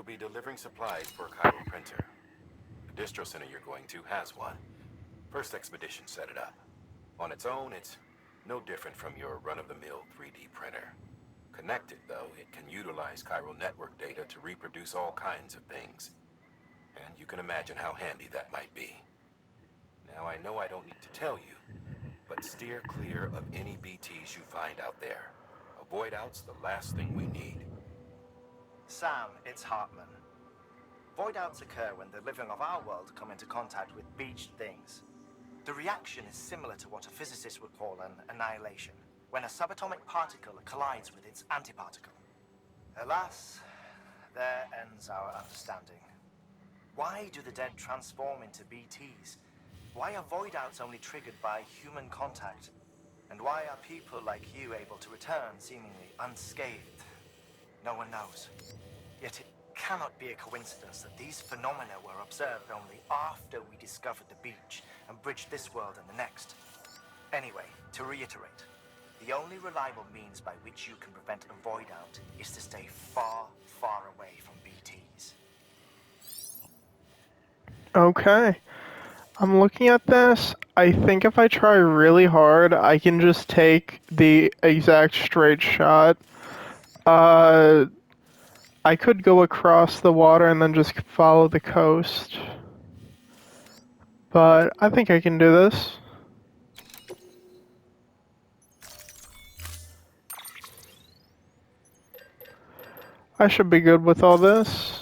You'll be delivering supplies for a chiral printer. The distro center you're going to has one. First expedition set it up. On its own, it's no different from your run-of-the-mill 3D printer. Connected, though, it can utilize chiral network data to reproduce all kinds of things. And you can imagine how handy that might be. Now, I know I don't need to tell you, but steer clear of any BTs you find out there. Avoid out's the last thing we need. Sam, it's Hartman. Void outs occur when the living of our world come into contact with beached things. The reaction is similar to what a physicist would call an annihilation, when a subatomic particle collides with its antiparticle. Alas, there ends our understanding. Why do the dead transform into BTs? Why are void outs only triggered by human contact? And why are people like you able to return seemingly unscathed? No one knows. Yet it cannot be a coincidence that these phenomena were observed only after we discovered the beach and bridged this world and the next. Anyway, to reiterate, the only reliable means by which you can prevent a void out is to stay far, far away from BTs. Okay. I'm looking at this. I think if I try really hard, I can just take the exact straight shot. I could go across the water and then just follow the coast. But I think I can do this. I should be good with all this.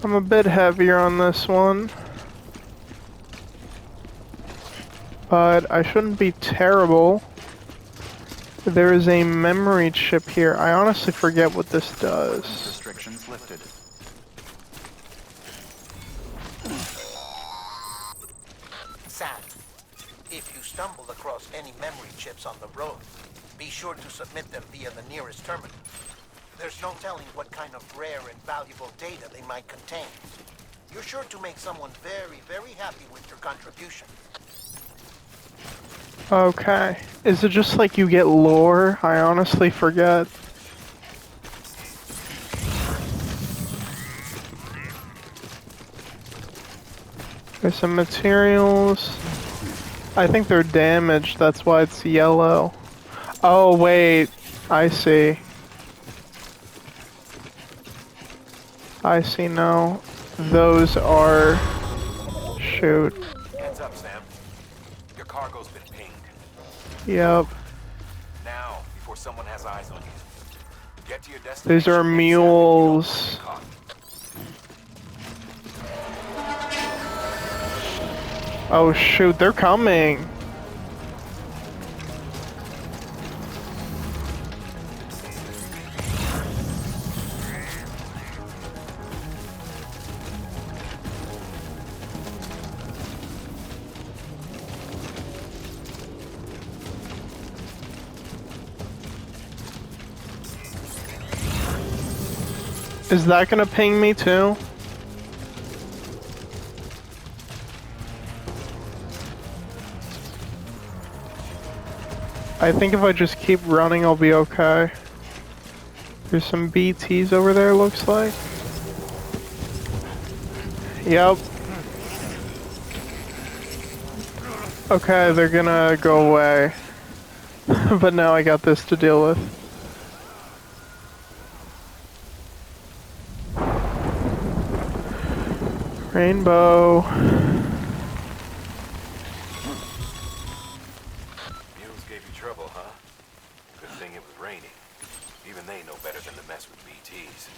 I'm a bit heavier on this one, but I shouldn't be terrible. There is a memory chip here. I honestly forget what this does. Restrictions lifted. Sam, if you stumble across any memory chips on the road, be sure to submit them via the nearest terminal. There's no telling what kind of rare and valuable data they might contain. You're sure to make someone very, very happy with your contribution. Okay. Is it just like you get lore? I honestly forget. There's some materials. I think they're damaged, that's why it's yellow. Oh wait, I see. I see now. Those are... Shoot. Heads up, Sam. Your cargo's been pinged. Yep. Now, before someone has eyes on you. Get to your destination. These are mules. Oh shoot, they're coming. Is that gonna ping me too? I think if I just keep running, I'll be okay. There's some BTs over there, looks like. Yep. Okay, they're gonna go away. But now I got this to deal with. Rainbow. Mules gave you trouble, huh? Good thing it was raining. Even they know better than to mess with BTs.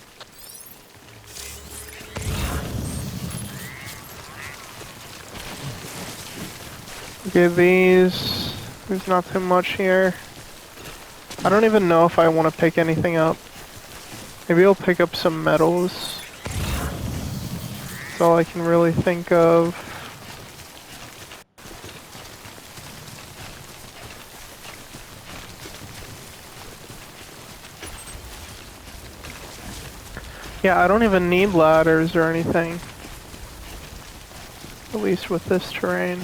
Okay, these. There's not too much here. I don't even know if I want to pick anything up. Maybe I'll pick up some metals. That's all I can really think of. Yeah, I don't even need ladders or anything. At least with this terrain.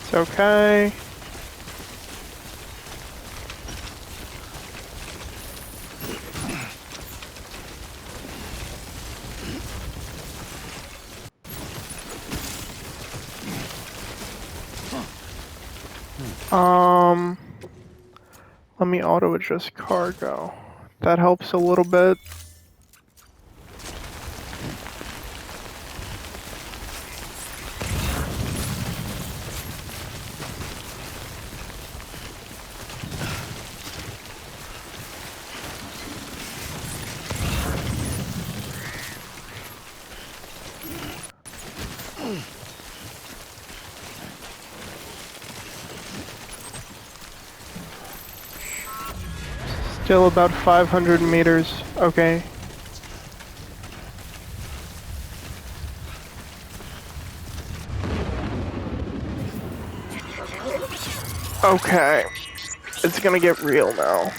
It's okay. Let me auto adjust cargo. That helps a little bit. Still about 500 meters. Okay. Okay. It's gonna get real now.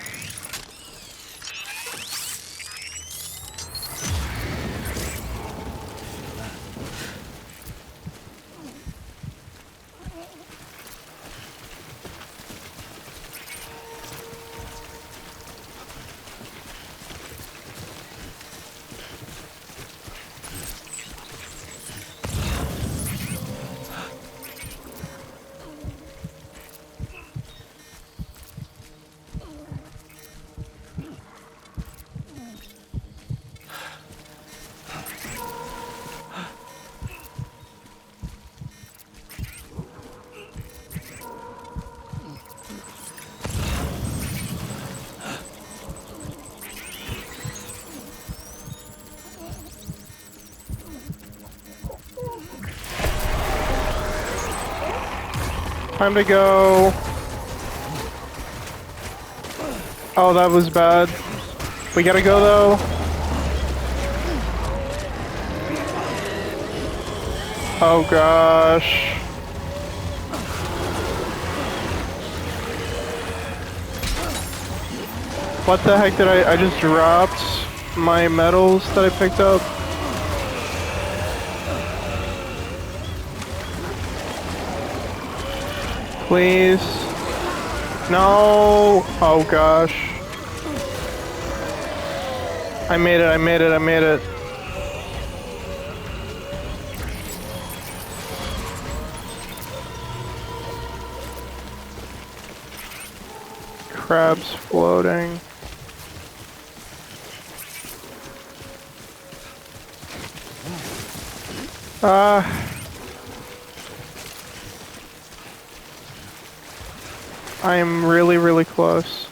Time to go. Oh, that was bad. We gotta go though. Oh gosh. What the heck did I just dropped my metals that I picked up? Please. No. Oh gosh. I made it, I made it, I made it. Crabs floating. I am really, really close.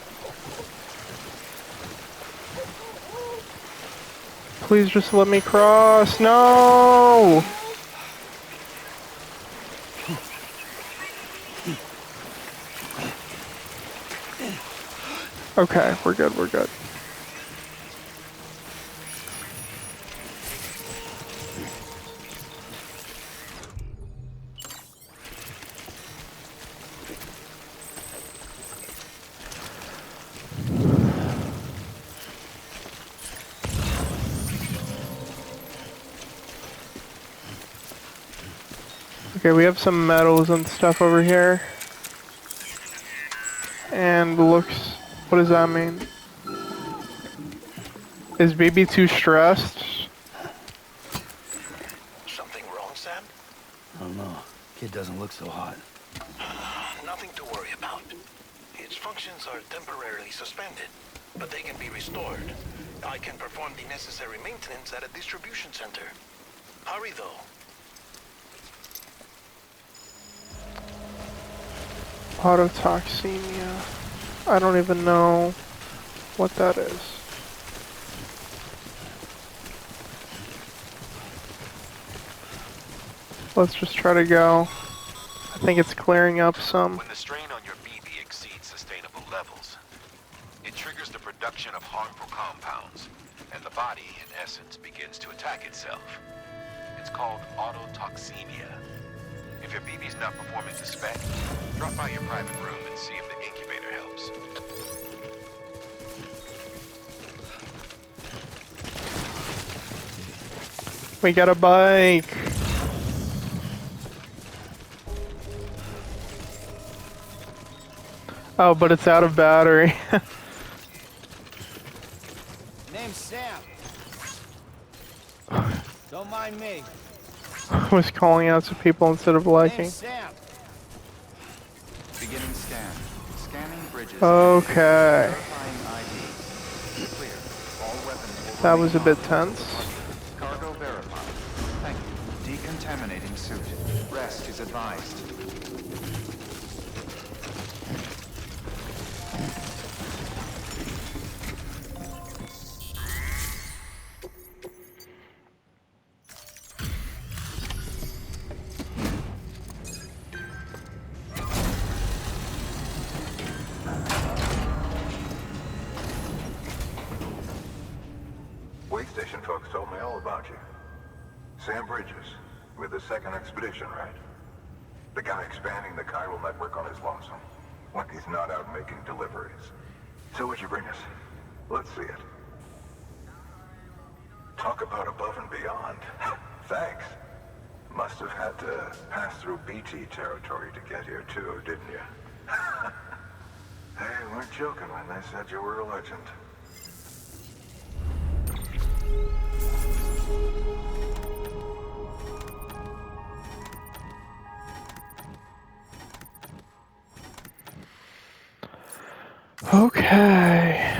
Please just let me cross. No! Okay, we're good, we're good. Okay, we have some metals and stuff over here. And looks... What does that mean? Is BB too stressed? Something wrong, Sam? I don't know. Kid doesn't look so hot. Nothing to worry about. Its functions are temporarily suspended, but they can be restored. I can perform the necessary maintenance at a distribution center. Hurry, though. Autotoxemia. I don't even know what that is. Let's just try to go. I think it's clearing up some. When the strain on your BB exceeds sustainable levels, it triggers the production of harmful compounds, and the body, in essence, begins to attack itself. It's called autotoxemia. If your BB's not performing to spec, drop by your private room and see if the incubator helps. We got a bike. Oh, but it's out of battery. Name's Sam. Don't mind me. I was calling out to people instead of liking. Name's Sam. Beginning scan. Scanning bridges. Okay. Verifying ID. Clear. All weapons will That was a remain bit on. tense. Cargo verified. Thank you. Decontaminating suit. Rest is advised. Way station folks told me all about you. Sam Bridges, with the second expedition, right? The guy expanding the chiral network on his lonesome. When he's not out making deliveries. So what'd you bring us? Let's see it. Talk about above and beyond. Thanks. Must have had to pass through BT territory to get here too, didn't you? They weren't joking when they said you were a legend. Okay.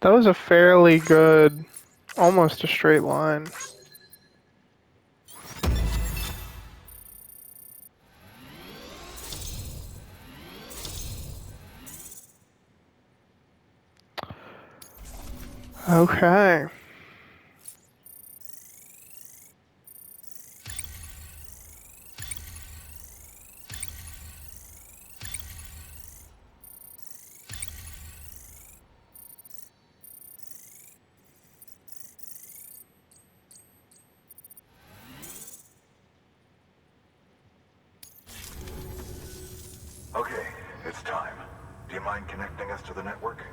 That was a fairly good, almost a straight line. Okay. Okay, it's time. Do you mind connecting us to the network?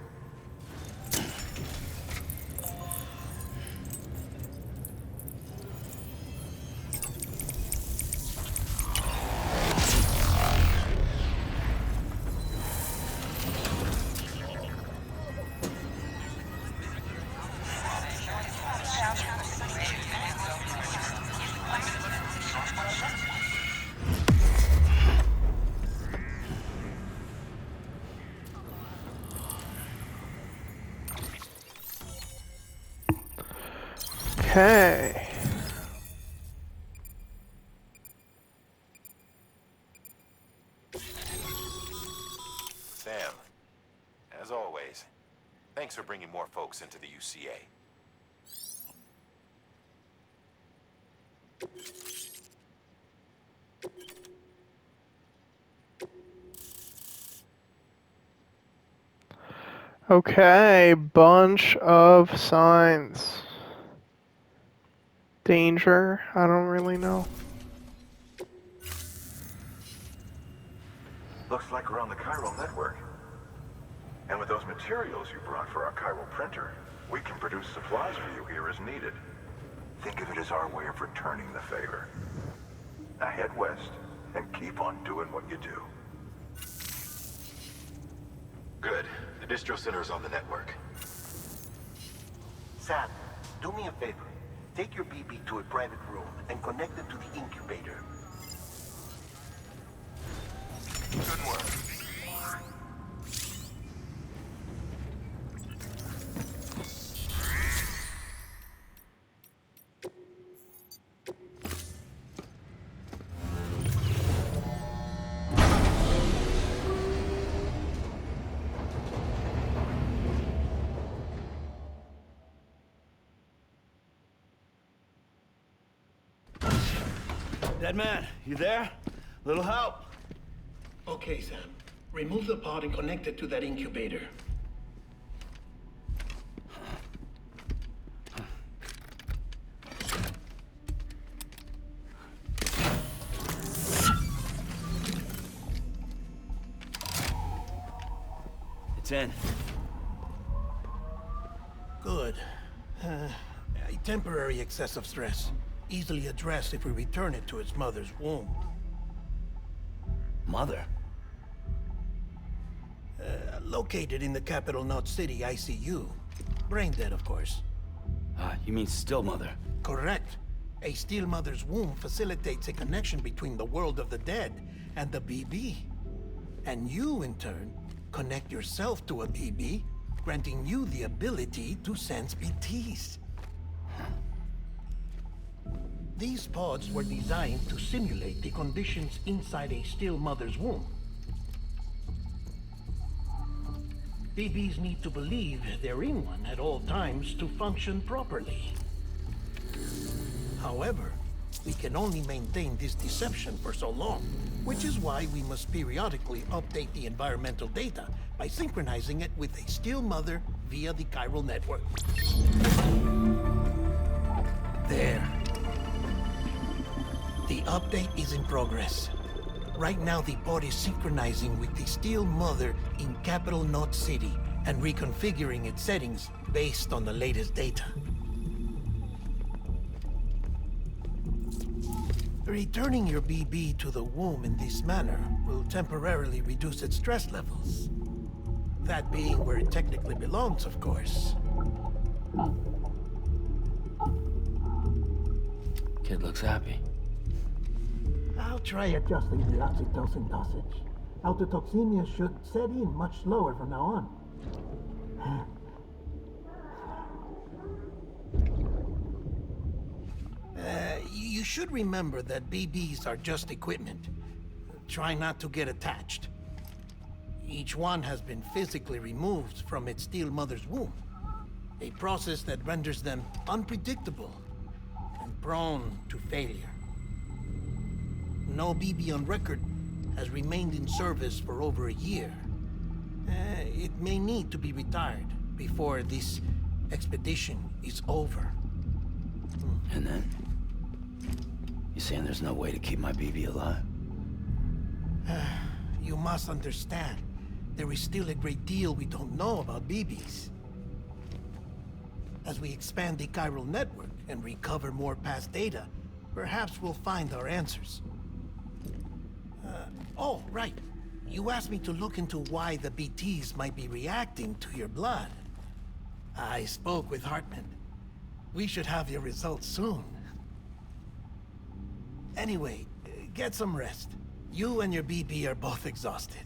Okay. Sam, as always, thanks for bringing more folks into the UCA. Okay, bunch of signs. Danger, I don't really know. Looks like we're on the chiral network. And with those materials you brought for our chiral printer, we can produce supplies for you here as needed. Think of it as our way of returning the favor. Now head west and keep on doing what you do. Good. The distro center's on the network. Sam, do me a favor. Take your BB to a private room and connect it to the incubator. Good work. Dead man, you there? Little help? Okay, Sam. Remove the pod and connect it to that incubator. It's in. Good. A temporary excess of stress. Easily addressed if we return it to its mother's womb. Mother? Located in the capital Knot City ICU. Brain dead, of course. You mean still mother? Correct. A still mother's womb facilitates a connection between the world of the dead and the BB. And you, in turn, connect yourself to a BB, granting you the ability to sense BTs. These pods were designed to simulate the conditions inside a still mother's womb. BBs need to believe they're in one at all times to function properly. However, we can only maintain this deception for so long, which is why we must periodically update the environmental data by synchronizing it with a still mother via the chiral network. There. The update is in progress. Right now, the pod is synchronizing with the still mother in capital Knot City and reconfiguring its settings based on the latest data. Returning your BB to the womb in this manner will temporarily reduce its stress levels. That being where it technically belongs, of course. Kid looks happy. I'll try adjusting the oxytocin dosage. Autotoxemia should set in much slower from now on. You should remember that BBs are just equipment. Try not to get attached. Each one has been physically removed from its still mother's womb. A process that renders them unpredictable and prone to failure. No BB on record has remained in service for over a year. It may need to be retired before this expedition is over. And then? You saying there's no way to keep my BB alive? You must understand, there is still a great deal we don't know about BBs. As we expand the chiral network and recover more past data, perhaps we'll find our answers. Oh, right. You asked me to look into why the BTs might be reacting to your blood. I spoke with Hartman. We should have your results soon. Anyway, get some rest. You and your BB are both exhausted.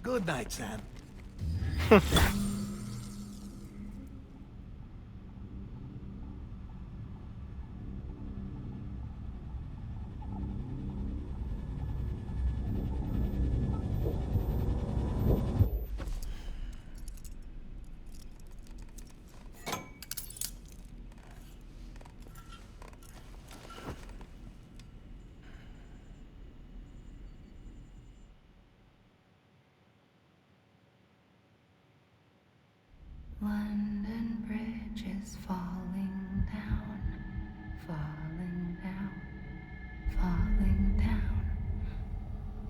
Good night, Sam. London Bridge is falling down, falling down, falling down.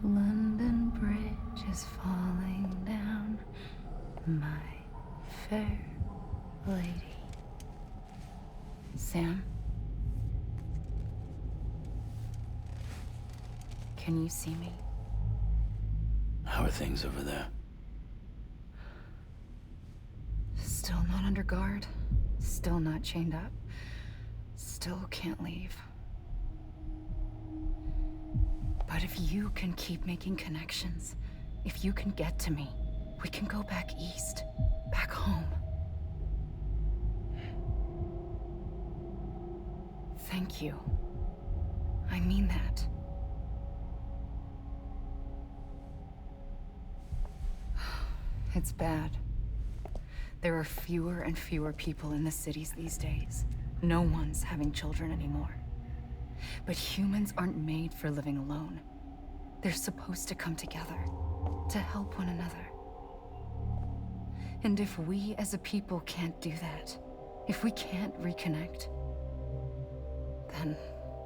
London Bridge is falling down, my fair lady. Sam? Can you see me? How are things over there? Still not under guard, still not chained up, still can't leave. But if you can keep making connections, if you can get to me, we can go back east, back home. Thank you. I mean that. It's bad. There are fewer and fewer people in the cities these days. No one's having children anymore. But humans aren't made for living alone. They're supposed to come together, to help one another. And if we as a people can't do that, if we can't reconnect, then,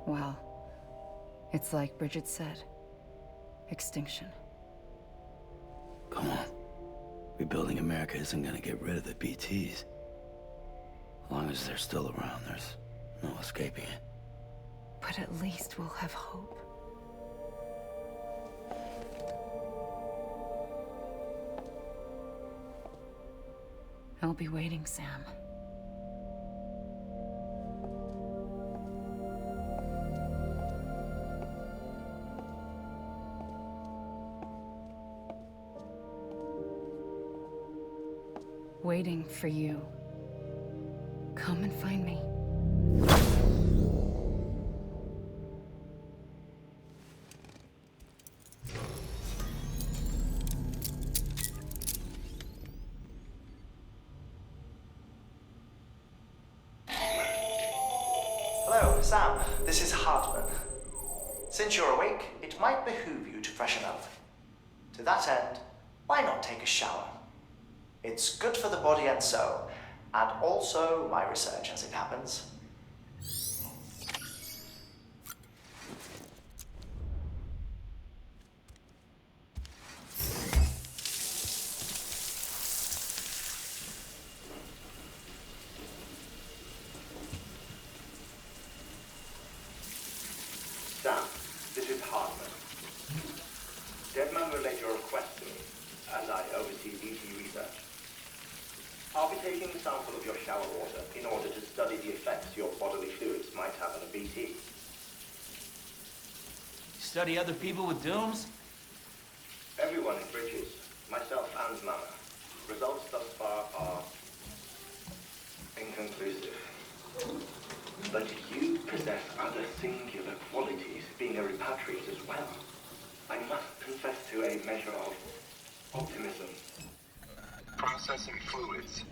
well, it's like Bridget said. extinction. Come on. Rebuilding America isn't gonna get rid of the BTs. As long as they're still around, there's no escaping it. But at least we'll have hope. I'll be waiting, Sam. Waiting for you. Come and find me. Hello, Sam. This is Hartman. Since you're awake, it might behoove you to freshen up. To that end, why not take a shower? It's good for the body and soul, and also my research as it happens. Sam, this is Hartman. Deadman relayed your request to me, as I oversee BT research. I'll be taking a sample of your shower water in order to study the effects your bodily fluids might have on a BT. Study other people with dooms? Everyone in Bridges, myself and Mama. Results thus far are inconclusive. But you possess other singular qualities, being a repatriate as well. I must confess to a measure of optimism. Processing fluids.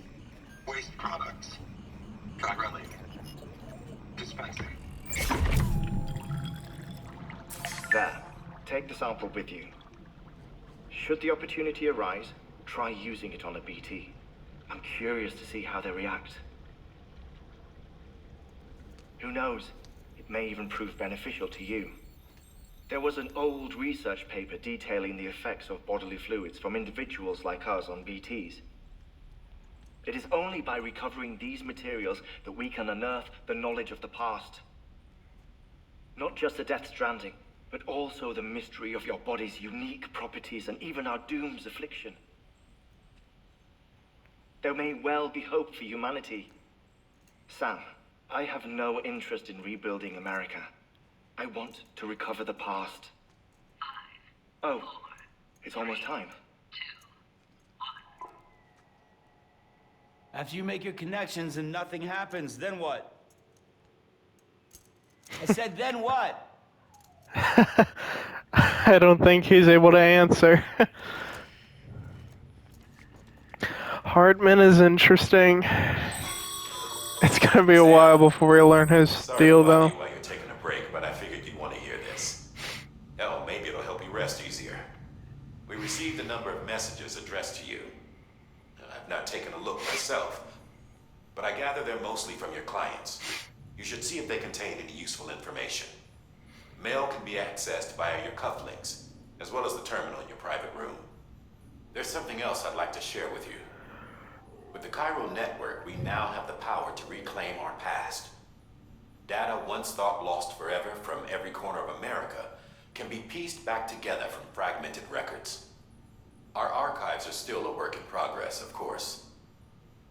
Waste products. Chirelli. Dispensing. There. Take the sample with you. Should the opportunity arise, try using it on a BT. I'm curious to see how they react. Who knows? It may even prove beneficial to you. There was an old research paper detailing the effects of bodily fluids from individuals like us on BTs. It is only by recovering these materials that we can unearth the knowledge of the past. Not just the Death Stranding, but also the mystery of your body's unique properties and even our doom's affliction. There may well be hope for humanity. Sam, I have no interest in rebuilding America. I want to recover the past. Oh, it's almost time. After you make your connections and nothing happens, then what? I said, then what? I don't think he's able to answer. Hartman is interesting. It's gonna be a while before we learn his deal, though. While you're taking a break, but I figured you'd want to hear this. Hell, maybe it'll help you rest easier. We received a number of messages addressed to you. I've not taken a look myself, but I gather they're mostly from your clients. You should see if they contain any useful information. Mail can be accessed via your cufflinks, as well as the terminal in your private room. There's something else I'd like to share with you. With the Chiral Network, we now have the power to reclaim our past. Data once thought lost forever from every corner of America can be pieced back together from fragmented records. Our archives are still a work in progress, of course.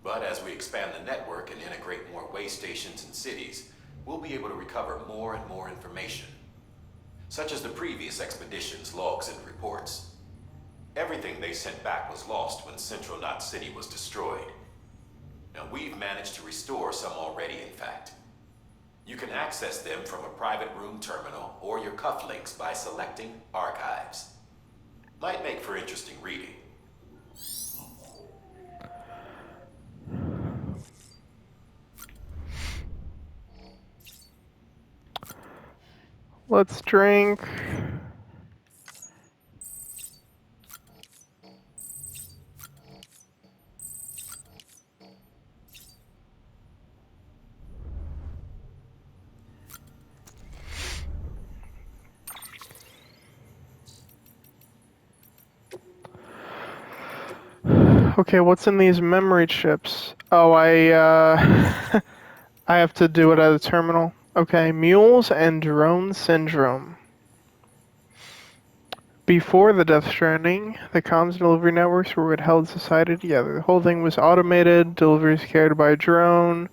But as we expand the network and integrate more way stations and cities, we'll be able to recover more and more information, such as the previous expedition's logs and reports. Everything they sent back was lost when Central Knot City was destroyed. Now we've managed to restore some already, in fact. You can access them from a private room terminal or your cufflinks by selecting Archives. Might make for interesting reading. Let's drink. Okay, what's in these memory chips? Oh, I have to do it at a terminal. Okay, mules and drone syndrome. Before the Death Stranding, the comms delivery networks were what held society together. The whole thing was automated, deliveries carried by drone.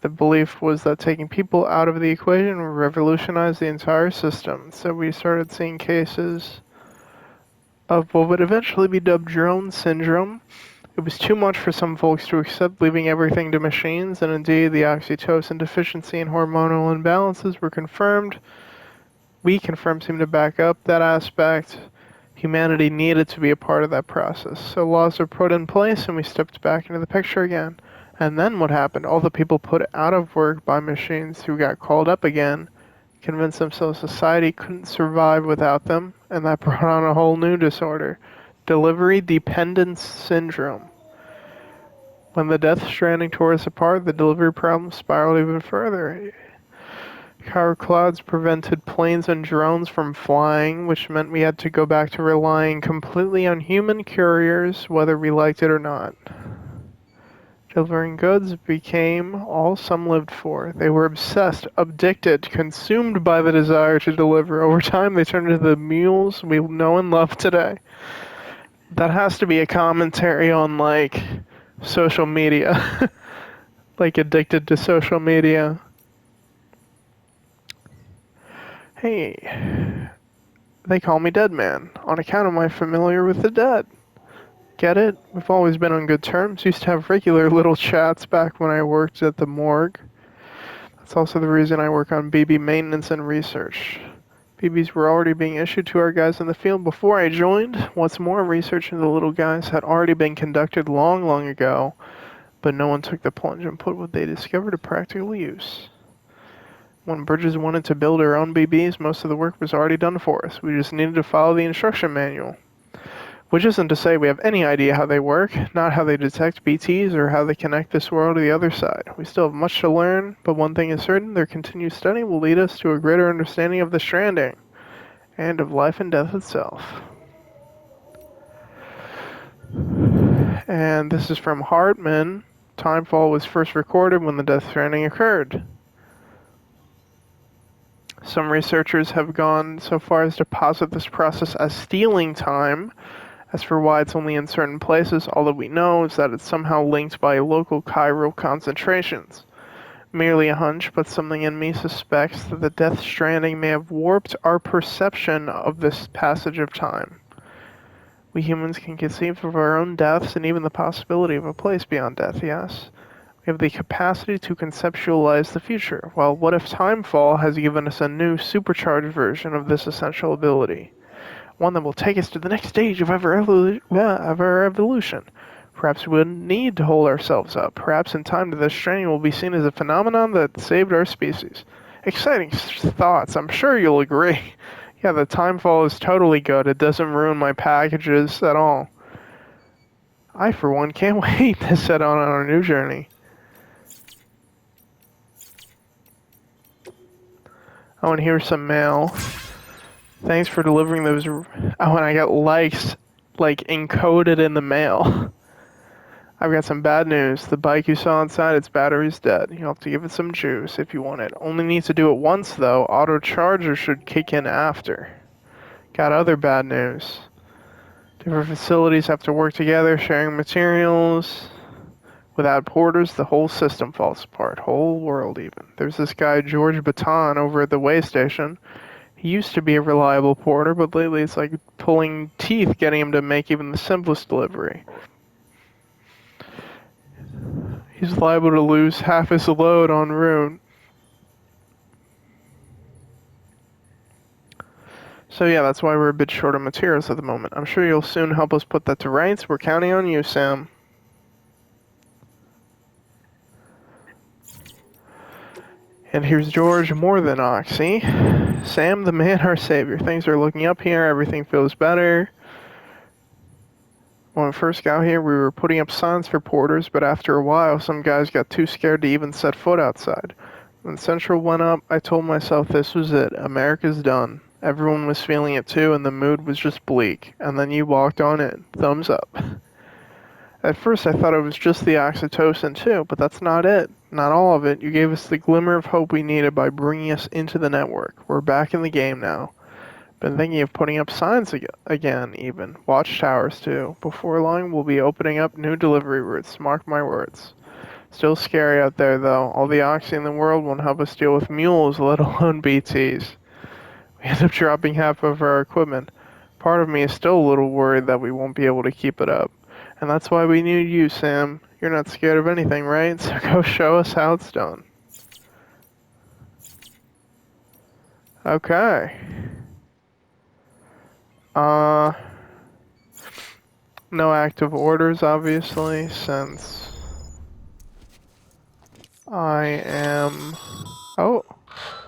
The belief was that taking people out of the equation would revolutionize the entire system. So we started seeing cases of what would eventually be dubbed drone syndrome. It was too much for some folks to accept, leaving everything to machines, and indeed the oxytocin deficiency and hormonal imbalances were confirmed. We confirmed seemed to back up that aspect. Humanity needed to be a part of that process. So laws were put in place and we stepped back into the picture again. And then what happened? All the people put out of work by machines who got called up again convinced themselves society couldn't survive without them, and that brought on a whole new disorder. Delivery dependence syndrome. When the Death Stranding tore us apart, the delivery problem spiraled even further. Car clouds prevented planes and drones from flying, which meant we had to go back to relying completely on human couriers, whether we liked it or not. Delivering goods became all some lived for. They were obsessed, addicted, consumed by the desire to deliver. Over time, they turned into the mules we know and love today. That has to be a commentary on, like, social media. Like, addicted to social media. Hey, they call me Dead Man, on account of my familiar with the dead. Get it? We've always been on good terms. Used to have regular little chats back when I worked at the morgue. That's also the reason I work on BB maintenance and research. BBs were already being issued to our guys in the field before I joined. What's more, research into the little guys had already been conducted long ago, but no one took the plunge and put what they discovered to practical use. When Bridges wanted to build our own BBs, most of the work was already done for us. We just needed to follow the instruction manual. Which isn't to say we have any idea how they work, not how they detect BTs or how they connect this world to the other side. We still have much to learn, but one thing is certain, their continued study will lead us to a greater understanding of the Stranding, and of life and death itself. And this is from Hartman. Timefall was first recorded when the Death Stranding occurred. Some researchers have gone so far as to posit this process as stealing time. As for why it's only in certain places, all that we know is that it's somehow linked by local chiral concentrations. Merely a hunch, but something in me suspects that the Death Stranding may have warped our perception of this passage of time. We humans can conceive of our own deaths and even the possibility of a place beyond death, yes. We have the capacity to conceptualize the future, while what if Timefall has given us a new, supercharged version of this essential ability? One that will take us to the next stage of our evolution. Perhaps we wouldn't need to hold ourselves up. Perhaps in time this Stranding will be seen as a phenomenon that saved our species. Exciting thoughts, I'm sure you'll agree. Yeah, the Timefall is totally good. It doesn't ruin my packages at all. I, for one, can't wait to set on our new journey. Oh, and here's some mail. Thanks for delivering those. Oh, and I got likes, like, encoded in the mail. I've got some bad news. The bike you saw inside, its battery's dead. You'll have to give it some juice if you want it. Only need to do it once, though. Auto charger should kick in after. Got other bad news. Different facilities have to work together, sharing materials. Without porters, the whole system falls apart. Whole world, even. There's this guy, George Baton, over at the way station. He used to be a reliable porter, but lately it's like pulling teeth getting him to make even the simplest delivery. He's liable to lose half his load en route. So yeah, that's why we're a bit short of materials at the moment. I'm sure you'll soon help us put that to rights. We're counting on you, Sam. And here's George, more than Oxy. Sam, the man, our savior. Things are looking up here. Everything feels better. When we first got here, we were putting up signs for porters, but after a while, some guys got too scared to even set foot outside. When Central went up, I told myself this was it. America's done. Everyone was feeling it too, and the mood was just bleak. And then you walked on in. Thumbs up. At first I thought it was just the oxytocin too, but that's not it. Not all of it. You gave us the glimmer of hope we needed by bringing us into the network. We're back in the game now. Been thinking of putting up signs again, even. Watchtowers too. Before long we'll be opening up new delivery routes, mark my words. Still scary out there though. All the oxy in the world won't help us deal with mules, let alone BTs. We end up dropping half of our equipment. Part of me is still a little worried that we won't be able to keep it up. And that's why we need you, Sam. You're not scared of anything, right? So go show us how it's done. Okay. No active orders, obviously, since I am... Oh.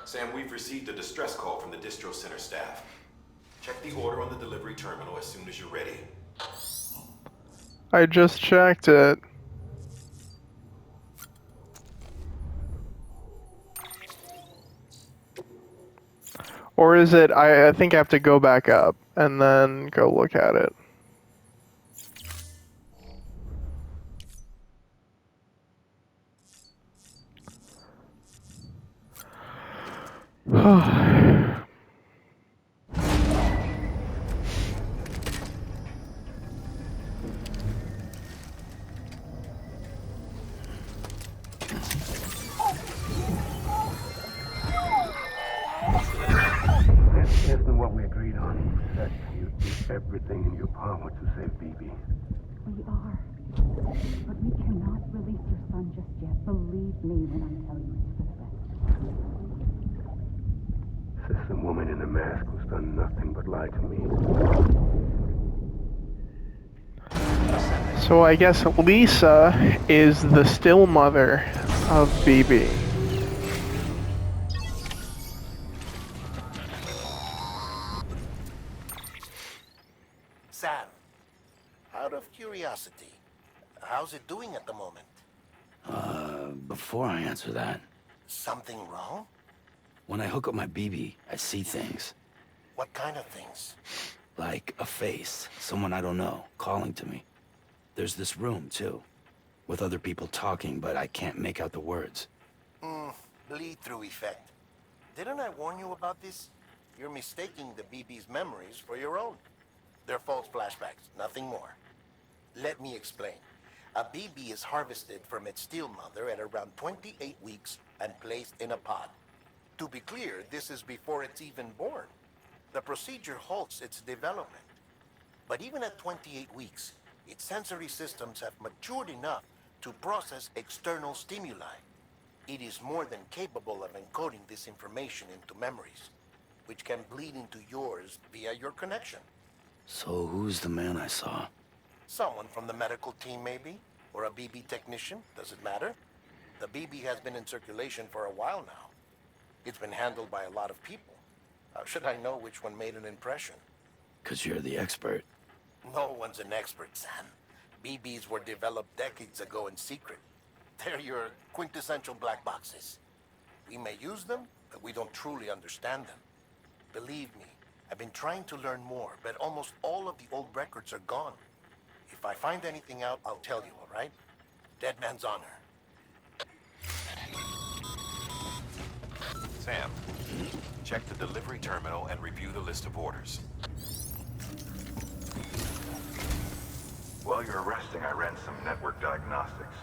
Sam, we've received a distress call from the distro center staff. Check the order on the delivery terminal as soon as you're ready. I just checked it. Or is it, I think I have to go back up and then go look at it. Isn't what we agreed on. That you do everything in your power to save BB. We are. But we cannot release your son just yet. Believe me when I tell you it's for the best. Says the woman in the mask who's done nothing but lie to me. So I guess Lisa is the still mother of BB. Sam, out of curiosity, how's it doing at the moment? Before I answer that, Something wrong? when I hook up my BB, I see things. What kind of things? Like a face, someone I don't know, calling to me. There's this room, too, with other people talking, but I can't make out the words. Bleed-through effect. Didn't I warn you about this? You're mistaking the BB's memories for your own. They're false flashbacks, nothing more. Let me explain. A BB is harvested from its steel mother at around 28 weeks and placed in a pod. To be clear, this is before it's even born. The procedure halts its development. But even at 28 weeks, its sensory systems have matured enough to process external stimuli. It is more than capable of encoding this information into memories, which can bleed into yours via your connection. So who's the man I saw? Someone from the medical team, maybe? Or a BB technician? Does it matter? The BB has been in circulation for a while now. It's been handled by a lot of people. How should I know which one made an impression? 'Cause you're the expert. No one's an expert, Sam. BBs were developed decades ago in secret. They're your quintessential black boxes. We may use them, but we don't truly understand them. Believe me, I've been trying to learn more, but almost all of the old records are gone. If I find anything out, I'll tell you, all right? Dead man's honor. Sam, check the delivery terminal and review the list of orders. While you're resting, I ran some network diagnostics.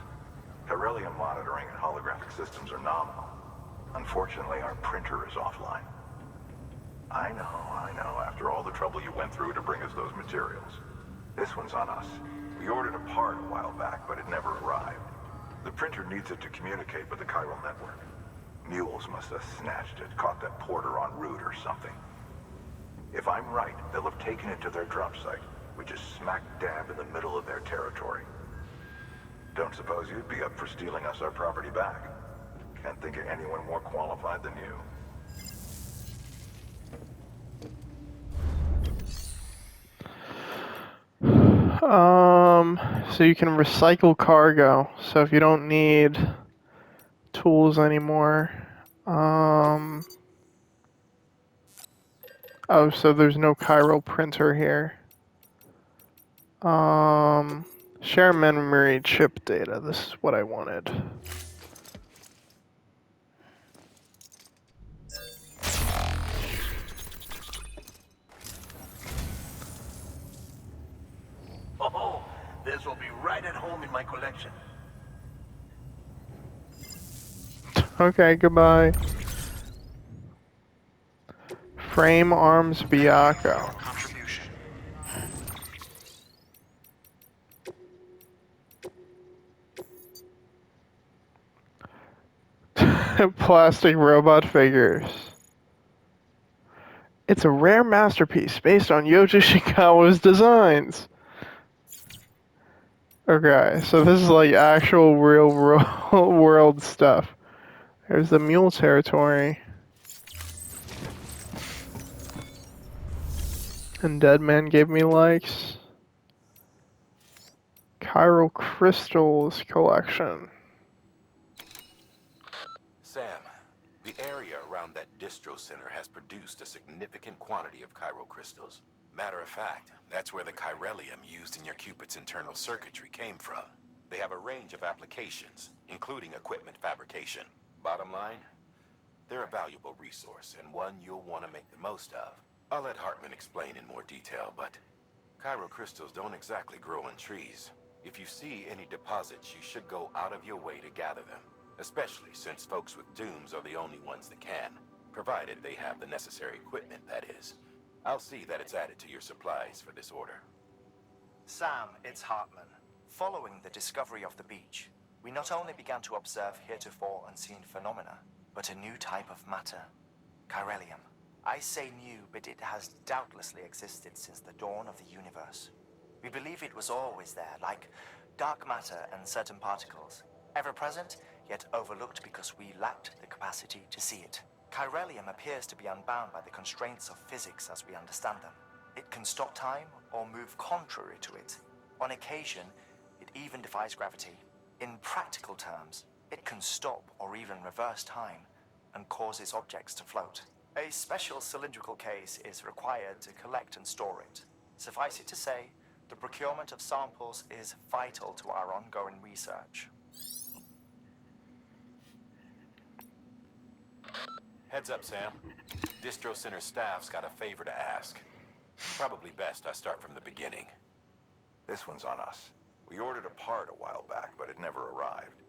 Beryllium monitoring and holographic systems are nominal. Unfortunately, our printer is offline. I know. After all the trouble you went through to bring us those materials. This one's on us. We ordered a part a while back, but it never arrived. The printer needs it to communicate with the chiral network. Mules must have snatched it, caught that porter en route or something. If I'm right, they'll have taken it to their drop site, which is smack dab in the middle of their territory. Don't suppose you'd be up for stealing us our property back? Can't think of anyone more qualified than you. So you can recycle cargo. So if you don't need tools anymore, oh, so there's no chiral printer here. Share memory chip data. This is what I wanted. Oh, this will be right at home in my collection. Okay, goodbye. Frame Arms Biaco. Plastic robot figures. It's a rare masterpiece based on Yoji Ishikawa's designs. Okay, so this is like actual real world stuff. There's the mule territory. And Deadman gave me likes. Chiral Crystals collection. Sam, the area around that distro center has produced a significant quantity of chiral crystals. Matter of fact, that's where the chiralium used in your Cupid's internal circuitry came from. They have a range of applications, including equipment fabrication. Bottom line, they're a valuable resource and one you'll want to make the most of. I'll let Hartman explain in more detail, but chiral crystals don't exactly grow on trees. If you see any deposits, you should go out of your way to gather them, especially since folks with dooms are the only ones that can, provided they have the necessary equipment, that is. I'll see that it's added to your supplies for this order. Sam, it's Hartman. Following the discovery of the beach, we not only began to observe heretofore unseen phenomena, but a new type of matter, chiralium. I say new, but it has doubtlessly existed since the dawn of the universe. We believe it was always there, like dark matter and certain particles, ever present, yet overlooked because we lacked the capacity to see it. Chiralium appears to be unbound by the constraints of physics as we understand them. It can stop time or move contrary to it. On occasion, it even defies gravity. In practical terms, it can stop or even reverse time and causes objects to float. A special cylindrical case is required to collect and store it. Suffice it to say, the procurement of samples is vital to our ongoing research. Heads up, Sam. Distro Center staff's got a favor to ask. Probably best I start from the beginning. This one's on us. We ordered a part a while back, but it never arrived.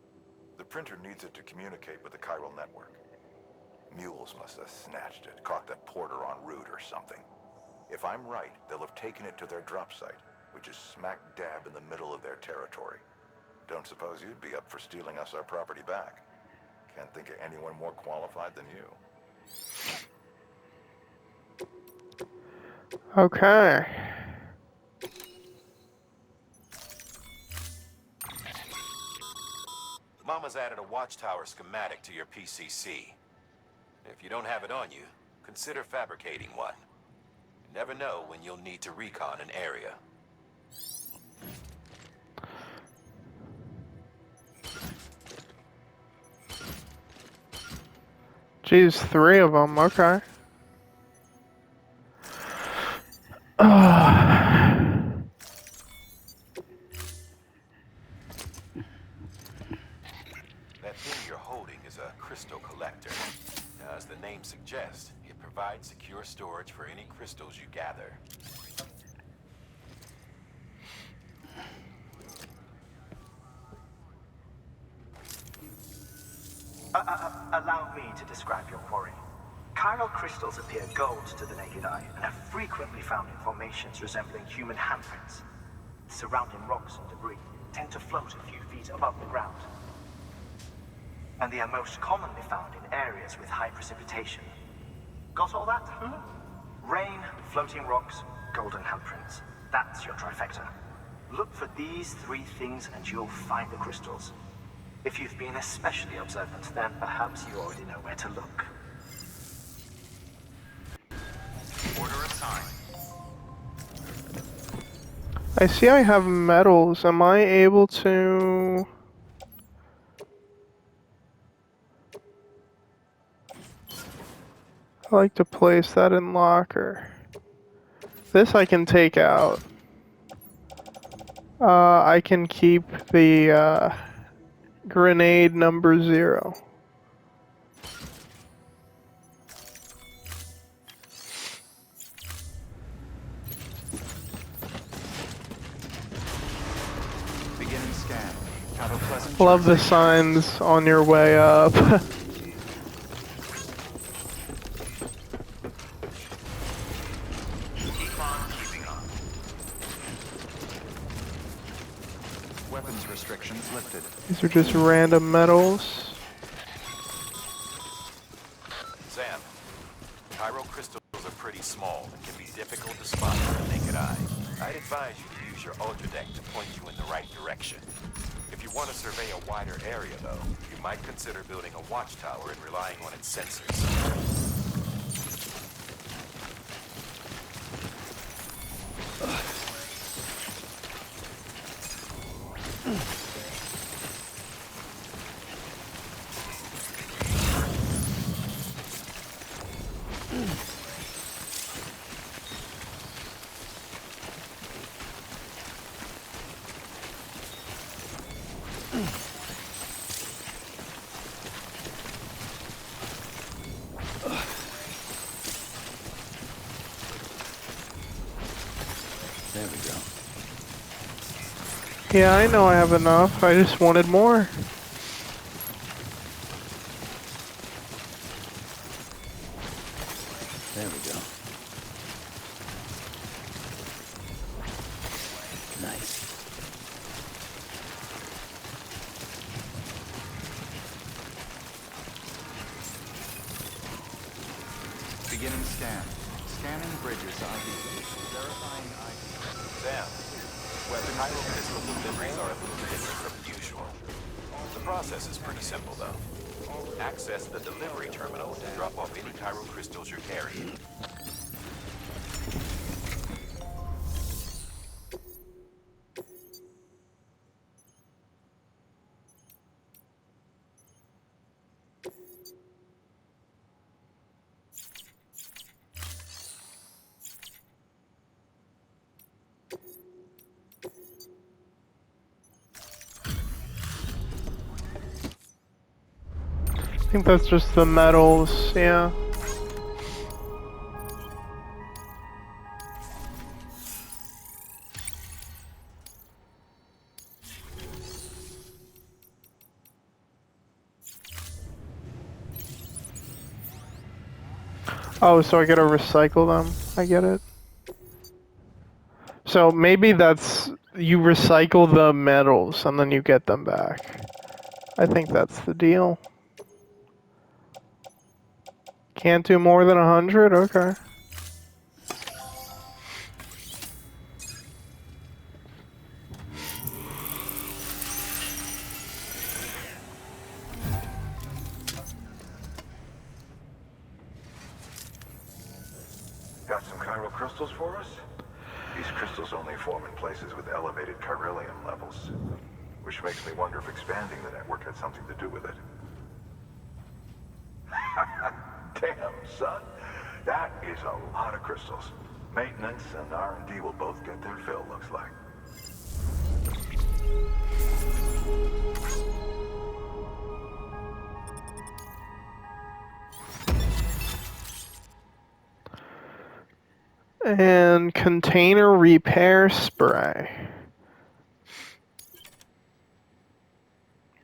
The printer needs it to communicate with the chiral network. Mules must have snatched it, caught that porter en route or something. If I'm right, they'll have taken it to their drop site, which is smack dab in the middle of their territory. Don't suppose you'd be up for stealing us our property back. Can't think of anyone more qualified than you. Okay. Mama's added a watchtower schematic to your PCC. If you don't have it on you, consider fabricating one. You never know when you'll need to recon an area. Geez, 3 of them, okay. That thing you're holding is a crystal collector. Now, as the name suggests, it provides secure storage for any crystals you gather. Allow me to describe your quarry. Chiral crystals appear gold to the naked eye and are frequently found in formations resembling human handprints. Surrounding rocks and debris tend to float a few feet above the ground. And they are most commonly found in areas with high precipitation. Got all that? Rain, floating rocks, golden handprints. That's your trifecta. Look for these 3 things and you'll find the crystals. If you've been especially observant, then perhaps you already know where to look. Order assigned. I see I have metals. Am I able to... I like to place that in locker. This I can take out. I can keep the grenade number 0. Beginning scan. Have a pleasant Love the journey. signs on your way up. Keep on keeping on. Weapons restrictions lifted. These are just random metals. Sam, Cairo crystals are pretty small and can be difficult to spot with the naked eye. I'd advise you to use your Ultradeck to point you in the right direction. If you want to survey a wider area, though, you might consider building a watchtower and relying on its sensors. There we go. Yeah, I know I have enough. I just wanted more. There we go. Nice. Beginning scan. Scanning bridges ID. Verifying ID. Sam, weapon Cairo crystal deliveries are a little different from usual. The process is pretty simple, though. Access the delivery terminal to drop off any Cairo crystals you're carrying. I think that's just the metals, yeah. Oh, so I gotta recycle them. I get it. So maybe that's... you recycle the metals and then you get them back. I think that's the deal. Can't do more than 100? Okay. Got some Cairo crystals for us? These crystals only form in places with elevated chiralium levels, which makes me wonder if expanding the network had something to do with it. Damn, son. That is a lot of crystals. Maintenance and R&D will both get their fill, looks like. And container repair spray.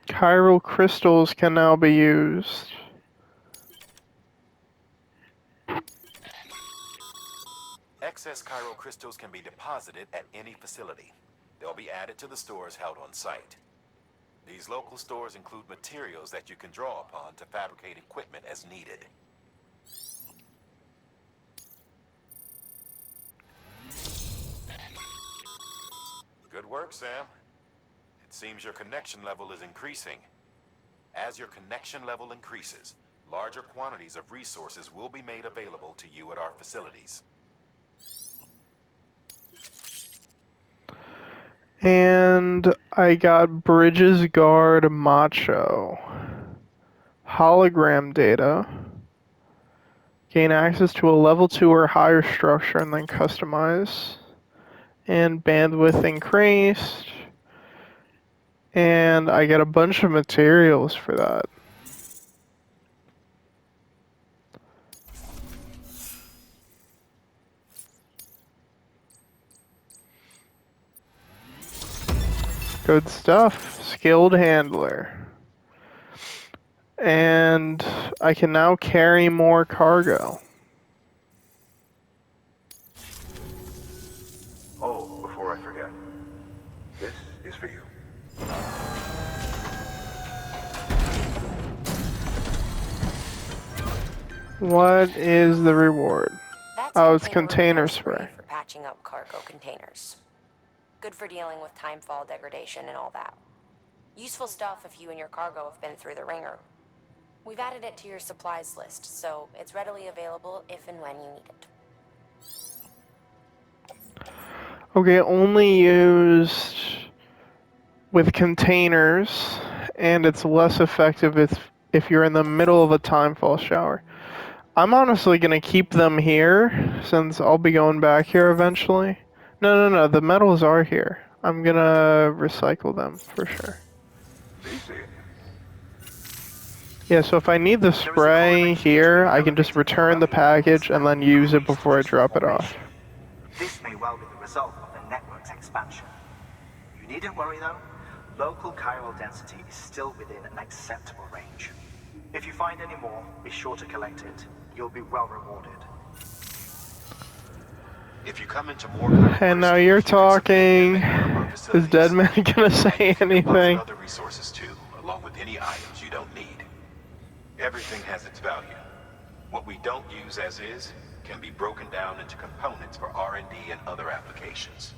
Chiral crystals can now be used. Excess Cairo crystals can be deposited at any facility. They'll be added to the stores held on site. These local stores include materials that you can draw upon to fabricate equipment as needed. Good work, Sam. It seems your connection level is increasing. As your connection level increases, larger quantities of resources will be made available to you at our facilities. And I got Bridges Guard Macho. Hologram data. Gain access to a level 2 or higher structure and then customize. And bandwidth increased. And I get a bunch of materials for that. Good stuff. Skilled handler. And I can now carry more cargo. Oh, before I forget. This is for you. What is the reward? Oh, it's container spray. For patching up cargo containers. Good for dealing with timefall degradation and all that. Useful stuff if you and your cargo have been through the ringer. We've added it to your supplies list, so it's readily available if and when you need it. Okay, only used with containers, and it's less effective if you're in the middle of a timefall shower. I'm honestly gonna keep them here, since I'll be going back here eventually. No, the metals are here. I'm gonna recycle them, for sure. Yeah, so if I need the spray here, I can just return the package and then use it before I drop it off. This may well be the result of the network's expansion. You needn't worry though. Local chiral density is still within an acceptable range. If you find any more, be sure to collect it. You'll be well rewarded. If you come into more And now you're talking. Is Deadman gonna say anything? other resources too, along with any items you don't need. Everything has its value. What we don't use as is can be broken down into components for R&D and other applications.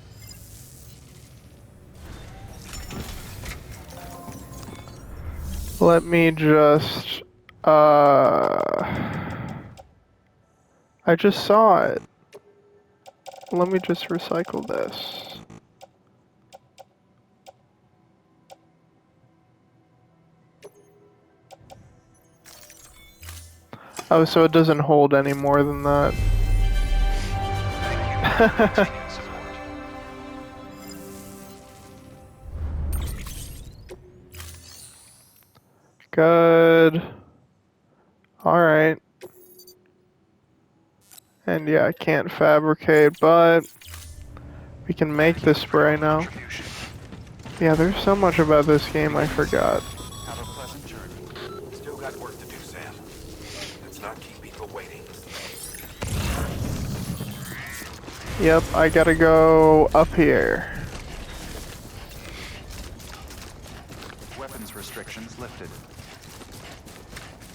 Let me just I just saw it. Let me just recycle this. Oh, so it doesn't hold any more than that. Good. Alright. And yeah, I can't fabricate, but we can make the spray now. Yeah, there's so much about this game I forgot. Have a pleasant journey. Still got work to do, Sam. Let's not keep people waiting. Yep, I gotta go up here. Weapons restrictions lifted.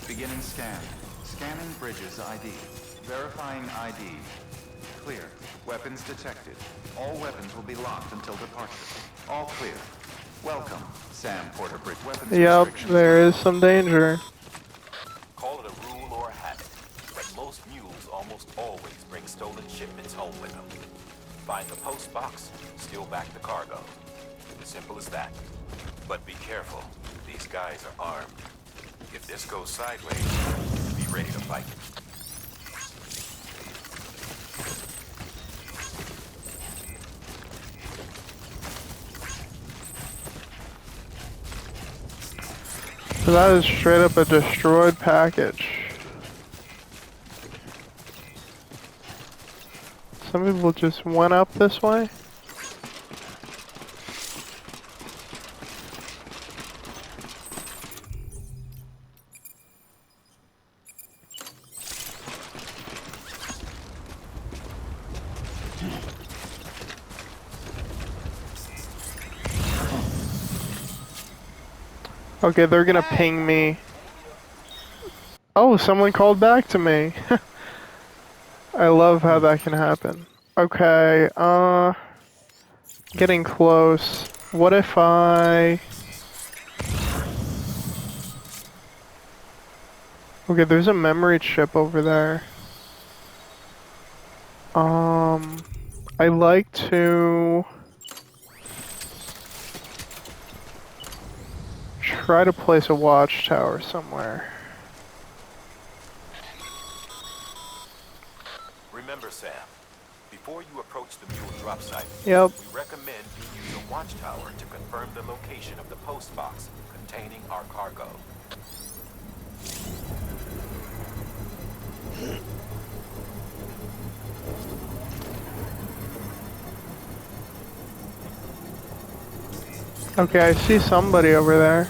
Beginning scan. Scanning Bridges ID. Verifying ID. Clear. Weapons detected. All weapons will be locked until departure. All clear. Welcome, Sam Porter Bridge. Weapons Yep, restrictions. there is some danger. Call it a rule or a habit, but most mules almost always bring stolen shipments home with them. Find the post box, steal back the cargo. Simple as that. But be careful. These guys are armed. If this goes sideways, be ready to fight. So that is straight up a destroyed package. Some people just went up this way. Okay, they're gonna ping me. Oh, someone called back to me. I love how that can happen. Okay, getting close. What if I... Okay, there's a memory chip over there. I like to... try to place a watchtower somewhere. Remember, Sam, before you approach approach the mule drop site, Yep. we recommend you use a watchtower to confirm the location of the post box containing our cargo. Okay, I see somebody over there.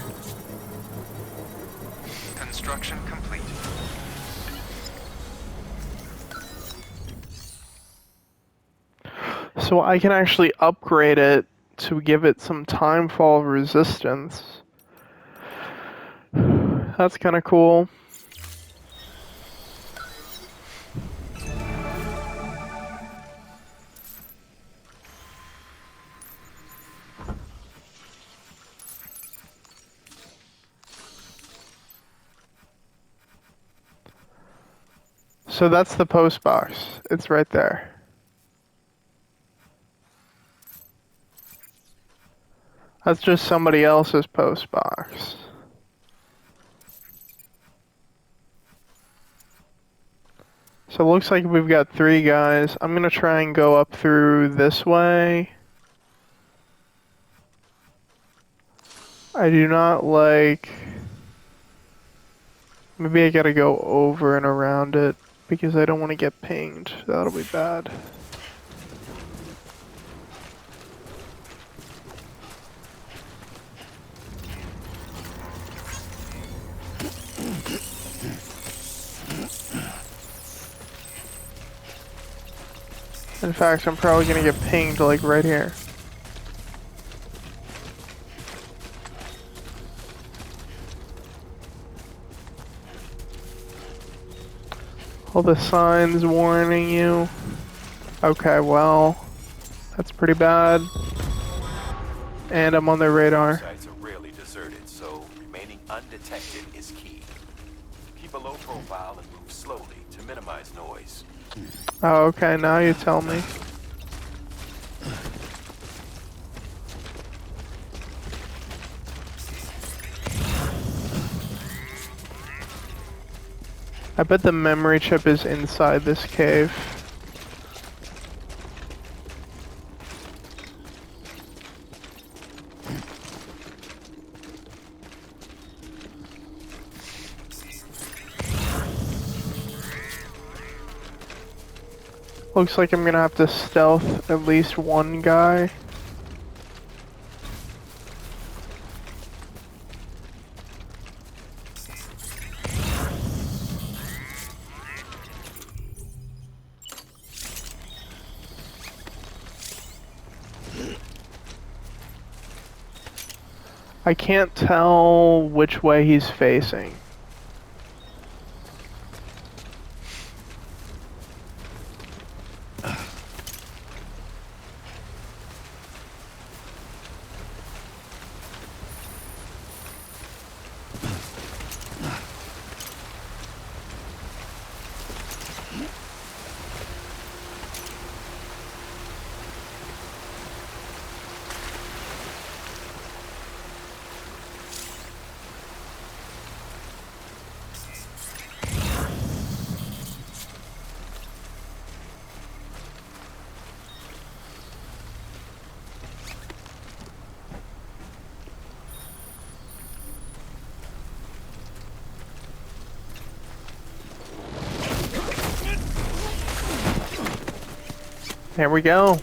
Construction complete. So I can actually upgrade it to give it some timefall resistance. That's kind of cool. So that's the post box. It's right there. That's just somebody else's post box. So it looks like we've got 3 guys. I'm gonna try and go up through this way. I do not like... Maybe I gotta go over and around it because I don't want to get pinged. That'll be bad. In fact, I'm probably gonna get pinged like right here. All the signs warning you. Okay, well, that's pretty bad. And I'm on their radar. Sites are rarely deserted, so remaining undetected is key. Keep a low profile and move slowly to minimize noise. Oh, okay, now you tell me. I bet the memory chip is inside this cave. Looks like I'm gonna have to stealth at least one guy. I can't tell which way he's facing. There we go.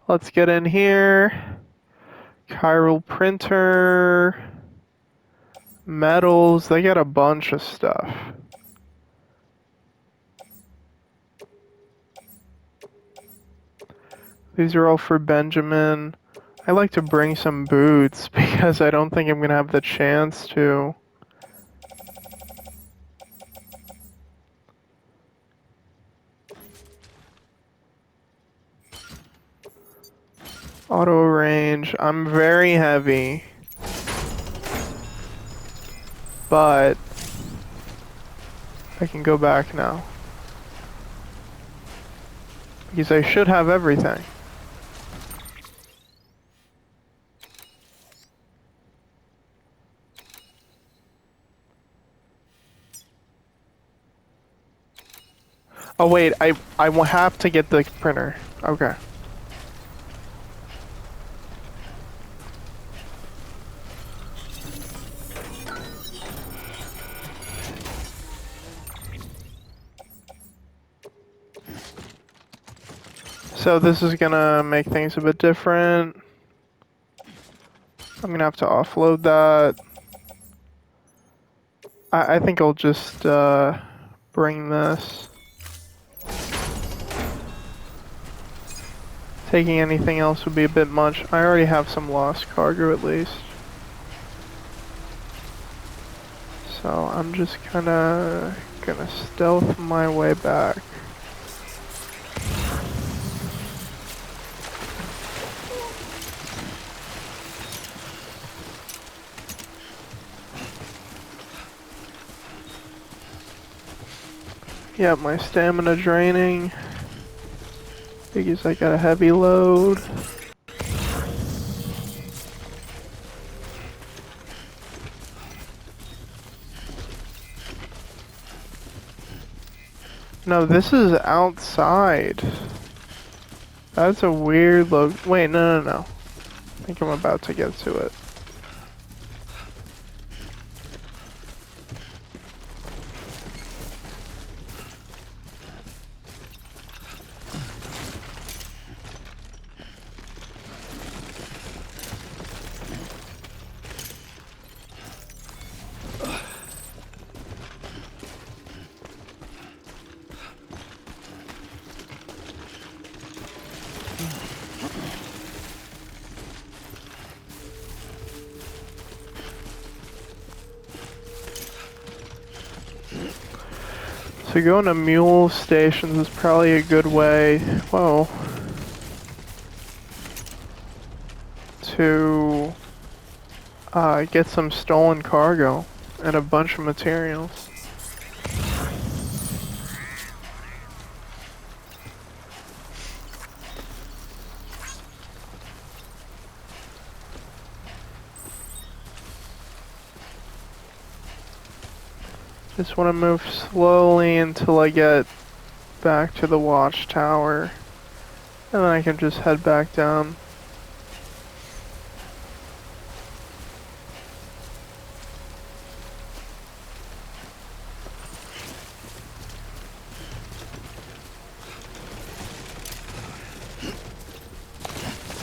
Let's get in here. Chiral printer. Metals. They got a bunch of stuff. These are all for Benjamin. I like to bring some boots because I don't think I'm gonna have the chance to. Auto range. I'm very heavy. But I can go back now. Because I should have everything. Oh wait, I will have to get the printer. Okay. So this is gonna make things a bit different. I'm gonna have to offload that. I think I'll just bring this. Taking anything else would be a bit much. I already have some lost cargo at least. So I'm just kinda gonna stealth my way back. Yeah, my stamina draining because I got a heavy load. No, this is outside. That's a weird look. Wait, no. I think I'm about to get to it. So going to mule stations is probably a good way, well, to get some stolen cargo and a bunch of materials. Just want to move slowly until I get back to the watchtower, and then I can just head back down.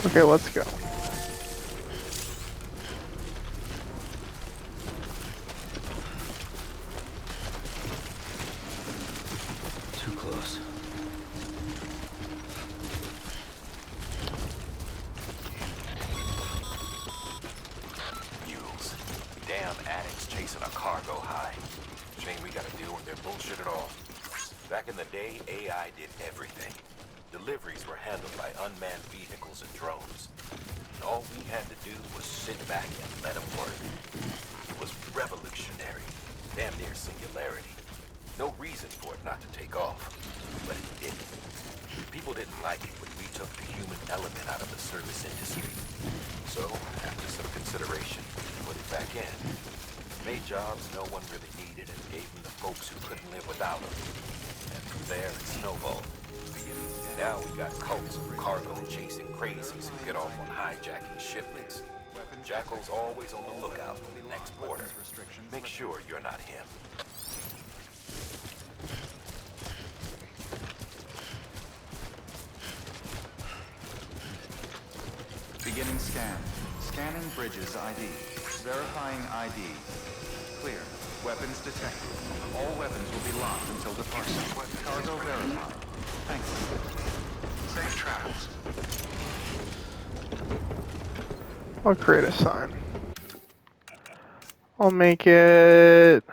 Okay, let's go. Too close. Mules. Damn addicts chasing a cargo high. Shame we gotta deal with their bullshit at all. Back in the day, AI did everything. Deliveries were handled by unmanned vehicles and drones. And all we had to do was sit back and let them work. It was revolutionary. Damn near singularity. No reason for it not to take off. But it didn't. People didn't like it when we took the human element out of the service industry. So, after some consideration, we put it back in. Made jobs no one really needed and gave them to folks who couldn't live without them. And from there, it snowballed. Now we got cults of cargo chasing crazies who get off on hijacking shipments. Jackal's always on the lookout for the next border. Make sure you're not him. Beginning scan. Scanning Bridges ID. Verifying ID. Clear. Weapons detected. All weapons will be locked until departure. Cargo verified. Thank you. Safe travels. I'll create a sign. I'll make it